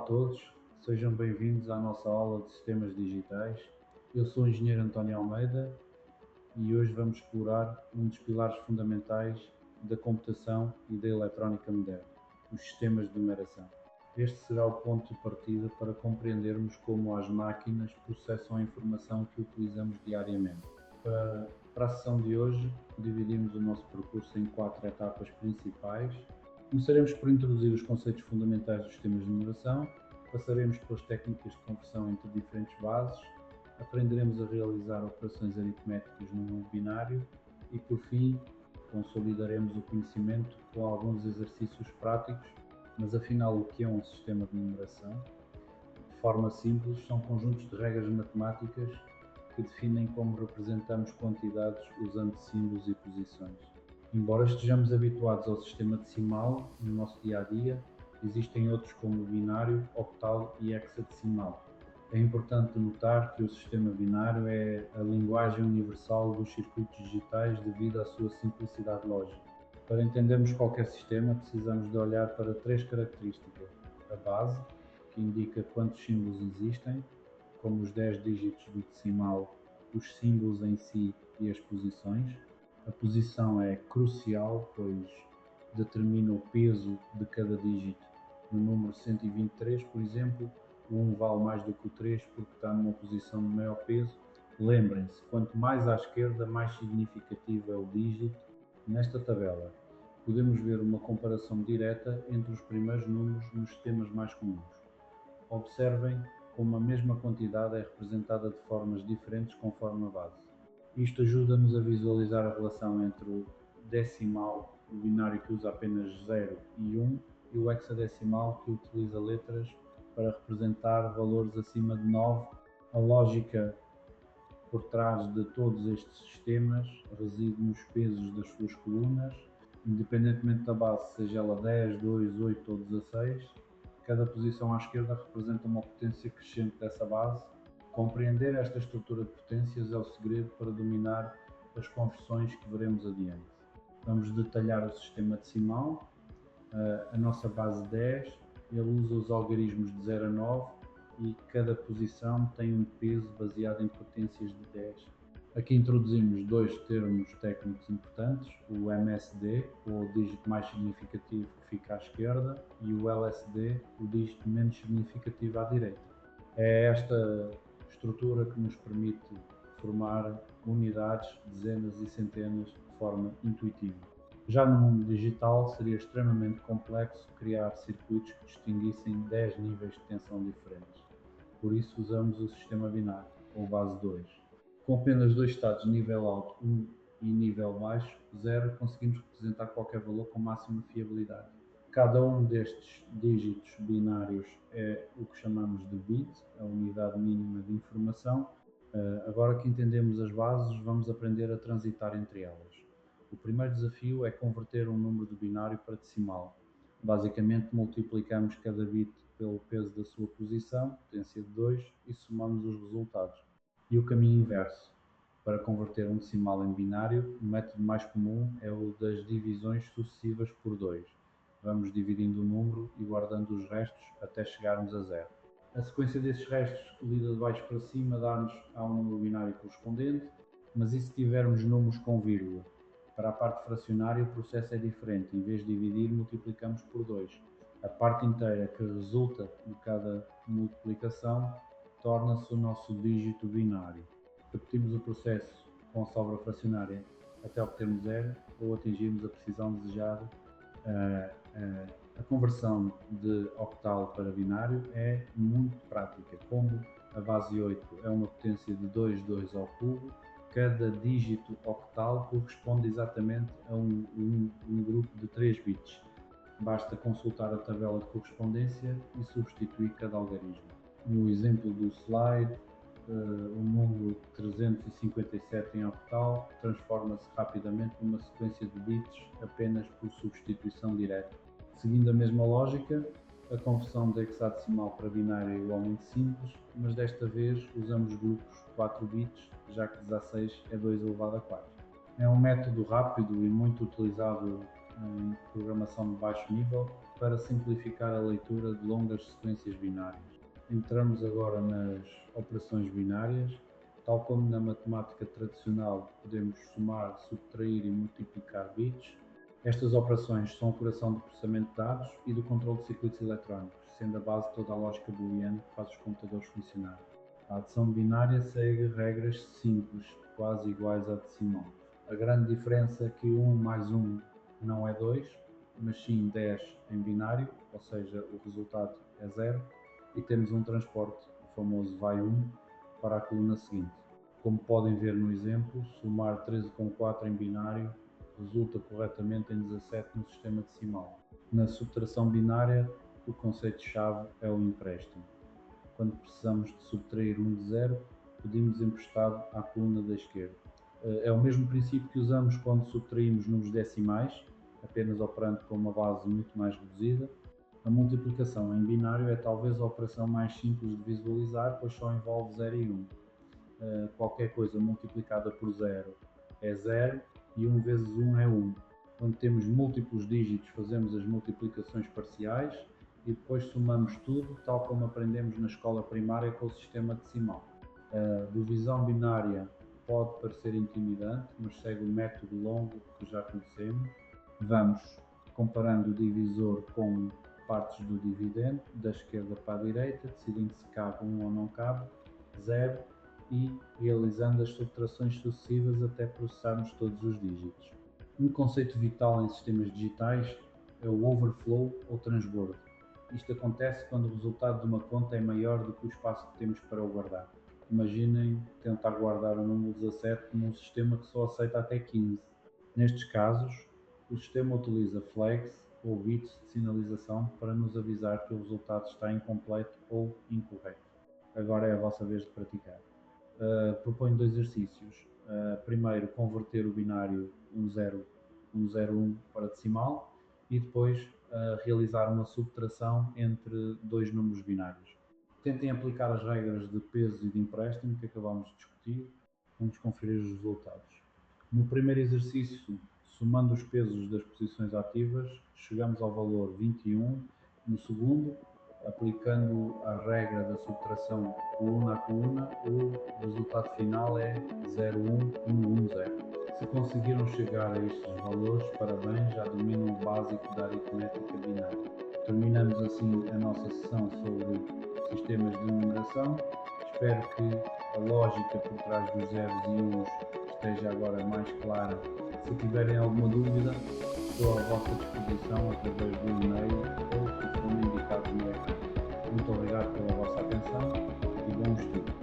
todos, sejam bem-vindos à nossa aula de Sistemas Digitais. Eu sou o Engenheiro António Almeida e hoje vamos explorar um dos pilares fundamentais da computação e da eletrónica moderna, os sistemas de numeração. Este será o ponto de partida para compreendermos como as máquinas processam a informação que utilizamos diariamente. Para a sessão de hoje, dividimos o nosso percurso em 4 etapas principais. Começaremos por introduzir os conceitos fundamentais dos sistemas de numeração, passaremos pelas técnicas de conversão entre diferentes bases, aprenderemos a realizar operações aritméticas no mundo binário e, por fim, consolidaremos o conhecimento com alguns exercícios práticos. Mas afinal, o que é um sistema de numeração? De forma simples, são conjuntos de regras matemáticas que definem como representamos quantidades usando símbolos e posições. Embora estejamos habituados ao sistema decimal no nosso dia-a-dia, existem outros como o binário, octal e hexadecimal. É importante notar que o sistema binário é a linguagem universal dos circuitos digitais devido à sua simplicidade lógica. Para entendermos qualquer sistema, precisamos de olhar para 3 características: a base, que indica quantos símbolos existem, como os 10 dígitos do decimal, os símbolos em si e as posições. A posição é crucial, pois determina o peso de cada dígito. No número 123, por exemplo, o 1 vale mais do que o 3 porque está numa posição de maior peso. Lembrem-se, quanto mais à esquerda, mais significativo é o dígito. Nesta tabela, podemos ver uma comparação direta entre os primeiros números nos sistemas mais comuns. Observem como a mesma quantidade é representada de formas diferentes conforme a base. Isto ajuda-nos a visualizar a relação entre o decimal, o binário que usa apenas 0 e 1, e o hexadecimal, que utiliza letras para representar valores acima de 9. A lógica por trás de todos estes sistemas reside nos pesos das suas colunas, independentemente da base, seja ela 10, 2, 8 ou 16. Cada posição à esquerda representa uma potência crescente dessa base. Compreender esta estrutura de potências é o segredo para dominar as conversões que veremos adiante. Vamos detalhar o sistema decimal. A nossa base 10, ele usa os algarismos de 0 a 9 e cada posição tem um peso baseado em potências de 10. Aqui introduzimos 2 termos técnicos importantes, o MSD, o dígito mais significativo que fica à esquerda, e o LSD, o dígito menos significativo à direita. É esta estrutura que nos permite formar unidades, dezenas e centenas de forma intuitiva. Já no mundo digital, seria extremamente complexo criar circuitos que distinguissem 10 níveis de tensão diferentes. Por isso usamos o sistema binário, ou base 2. Com apenas 2 estados, nível alto 1 e nível baixo 0, conseguimos representar qualquer valor com máxima fiabilidade. Cada um destes dígitos binários é o que chamamos de bit, a unidade mínima de informação. Agora que entendemos as bases, vamos aprender a transitar entre elas. O primeiro desafio é converter um número de binário para decimal. Basicamente, multiplicamos cada bit pelo peso da sua posição, potência de 2, e somamos os resultados. E o caminho inverso. Para converter um decimal em binário, o método mais comum é o das divisões sucessivas por 2. Vamos dividindo o número e guardando os restos até chegarmos a 0. A sequência desses restos, lida de baixo para cima, dá-nos ao número binário correspondente, mas e se tivermos números com vírgula? Para a parte fracionária, o processo é diferente. Em vez de dividir, multiplicamos por 2. A parte inteira que resulta de cada multiplicação torna-se o nosso dígito binário. Repetimos o processo com a sobra fracionária até obtermos 0 ou atingirmos a precisão desejada. A conversão de octal para binário é muito prática. Como a base 8 é uma potência de 2 ao cubo, cada dígito octal corresponde exatamente a um grupo de 3 bits. Basta consultar a tabela de correspondência e substituir cada algarismo. No exemplo do slide, o número 357 em octal transforma-se rapidamente numa sequência de bits apenas por substituição direta. Seguindo a mesma lógica, a conversão de hexadecimal para binário é igualmente simples, mas desta vez usamos grupos de 4 bits, já que 16 é 2 elevado a 4. É um método rápido e muito utilizado em programação de baixo nível para simplificar a leitura de longas sequências binárias. Entramos agora nas operações binárias. Tal como na matemática tradicional, podemos somar, subtrair e multiplicar bits. Estas operações são o coração do processamento de dados e do controle de circuitos eletrónicos, sendo a base de toda a lógica booleana que faz os computadores funcionar. A adição binária segue regras simples, quase iguais à decimal. A grande diferença é que 1 mais 1 não é 2, mas sim 10 em binário, ou seja, o resultado é 0, e temos um transporte, o famoso vai 1, para a coluna seguinte. Como podem ver no exemplo, somar 13 com 4 em binário resulta corretamente em 17 no sistema decimal. Na subtração binária, o conceito-chave é o empréstimo. Quando precisamos de subtrair 1 de 0, pedimos emprestado à coluna da esquerda. É o mesmo princípio que usamos quando subtraímos números decimais, apenas operando com uma base muito mais reduzida. A multiplicação em binário é talvez a operação mais simples de visualizar, pois só envolve 0 e 1. Qualquer coisa multiplicada por 0 é 0 e 1 vezes 1 é 1. Quando temos múltiplos dígitos, fazemos as multiplicações parciais e depois somamos tudo, tal como aprendemos na escola primária com o sistema decimal. A divisão binária pode parecer intimidante, mas segue o método longo que já conhecemos. Vamos comparando o divisor com partes do dividendo, da esquerda para a direita, decidindo se cabe 1 ou não cabe, 0, e realizando as subtrações sucessivas até processarmos todos os dígitos. Um conceito vital em sistemas digitais é o overflow ou transbordo. Isto acontece quando o resultado de uma conta é maior do que o espaço que temos para o guardar. Imaginem tentar guardar o número 17 num sistema que só aceita até 15. Nestes casos, o sistema utiliza flags ou bits de sinalização para nos avisar que o resultado está incompleto ou incorreto. Agora é a vossa vez de praticar. Proponho dois exercícios. Primeiro, converter o binário 101 para decimal e depois realizar uma subtração entre dois números binários. Tentem aplicar as regras de peso e de empréstimo que acabamos de discutir. Vamos conferir os resultados. No primeiro exercício, somando os pesos das posições ativas, chegamos ao valor 21. No segundo, aplicando a regra da subtração coluna a coluna, o resultado final é 01110. Se conseguiram chegar a estes valores, parabéns, já dominam o básico da aritmética binária. Terminamos assim a nossa sessão sobre sistemas de numeração. Espero que a lógica por trás dos zeros e uns esteja agora mais clara. Se tiverem alguma dúvida, estou à vossa disposição através do e-mail ou telefone indicado no ecrã. Muito obrigado pela vossa atenção e bom estudo.